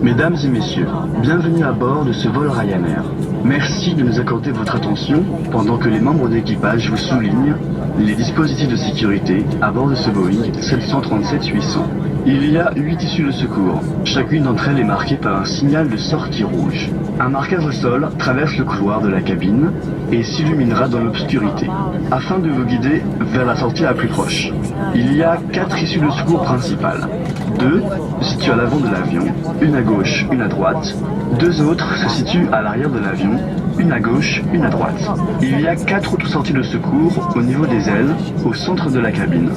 Mesdames et messieurs, bienvenue à bord de ce vol Ryanair. Merci de nous accorder votre attention pendant que les membres d'équipage vous soulignent les dispositifs de sécurité à bord de ce Boeing 737-800. Il y a 8 issues de secours. Chacune d'entre elles est marquée par un signal de sortie rouge. Un marquage au sol traverse le couloir de la cabine et s'illuminera dans l'obscurité, afin de vous guider vers la sortie la plus proche. Il y a 4 issues de secours principales. 2 se situent à l'avant de l'avion, une à gauche, une à droite. 2 autres se situent à l'arrière de l'avion, une à gauche, une à droite. Il y a 4 autres sorties de secours au niveau des ailes, au centre de la cabine.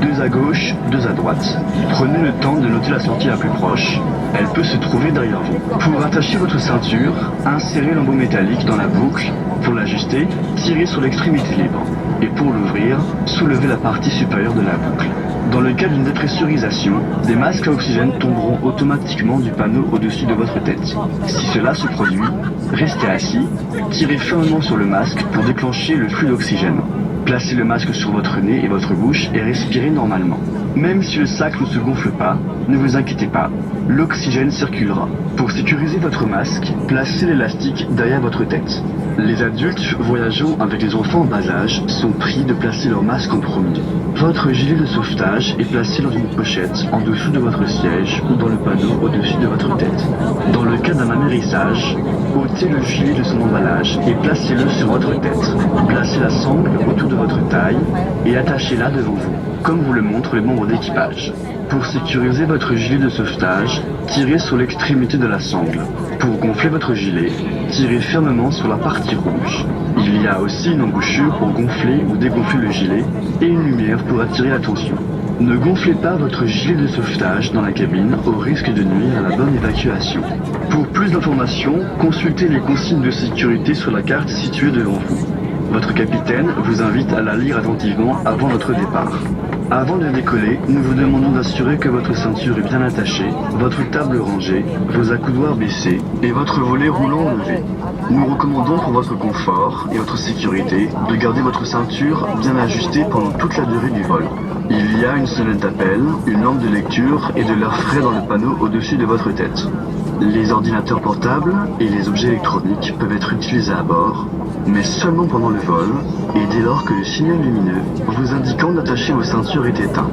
2 à gauche, 2 à droite. Prenez le temps de noter la sortie la plus proche. Elle peut se trouver derrière vous. Pour attacher votre ceinture, insérez l'embout métallique dans la boucle. Pour l'ajuster, tirez sur l'extrémité libre. Et pour l'ouvrir, soulevez la partie supérieure de la boucle. Dans le cas d'une dépressurisation, des masques à oxygène tomberont automatiquement du panneau au-dessus de votre tête. Si cela se produit, restez assis, tirez fermement sur le masque pour déclencher le flux d'oxygène. Placez le masque sur votre nez et votre bouche et respirez normalement. Même si le sac ne se gonfle pas, ne vous inquiétez pas, l'oxygène circulera. Pour sécuriser votre masque, placez l'élastique derrière votre tête. Les adultes voyageant avec les enfants en bas âge sont priés de placer leur masque en premier. Votre gilet de sauvetage est placé dans une pochette en dessous de votre siège ou dans le panneau au-dessus de votre tête. Dans le cas d'un amérissage, ôtez le gilet de son emballage et placez-le sur votre tête. Placez la sangle autour de votre taille et attachez-la devant vous, comme vous le montrent les membres d'équipage. Pour sécuriser votre gilet de sauvetage, tirez sur l'extrémité de la sangle. Pour gonfler votre gilet, tirez fermement sur la partie rouge. Il y a aussi une embouchure pour gonfler ou dégonfler le gilet et une lumière pour attirer l'attention. Ne gonflez pas votre gilet de sauvetage dans la cabine au risque de nuire à la bonne évacuation. Pour plus d'informations, consultez les consignes de sécurité sur la carte située devant vous. Votre capitaine vous invite à la lire attentivement avant notre départ. Avant de décoller, nous vous demandons d'assurer que votre ceinture est bien attachée, votre table rangée, vos accoudoirs baissés et votre volet roulant levé. Nous recommandons pour votre confort et votre sécurité de garder votre ceinture bien ajustée pendant toute la durée du vol. Il y a une sonnette d'appel, une lampe de lecture et de l'air frais dans le panneau au-dessus de votre tête. Les ordinateurs portables et les objets électroniques peuvent être utilisés à bord, mais seulement pendant le vol et dès lors que le signal lumineux vous indiquant d'attacher vos ceintures est éteint.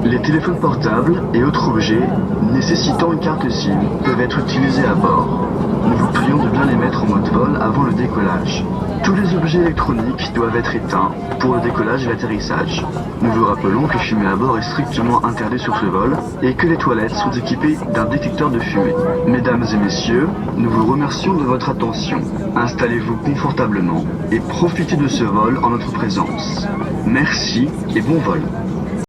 Les téléphones portables et autres objets nécessitant une carte SIM peuvent être utilisés à bord. Nous vous prions de bien les mettre en mode vol avant le décollage. Tous les objets électroniques doivent être éteints pour le décollage et l'atterrissage. Nous vous rappelons que fumer à bord est strictement interdit sur ce vol et que les toilettes sont équipées d'un détecteur de fumée. Mesdames et messieurs, nous vous remercions de votre attention. Installez-vous confortablement et profitez de ce vol en notre présence. Merci et bon vol.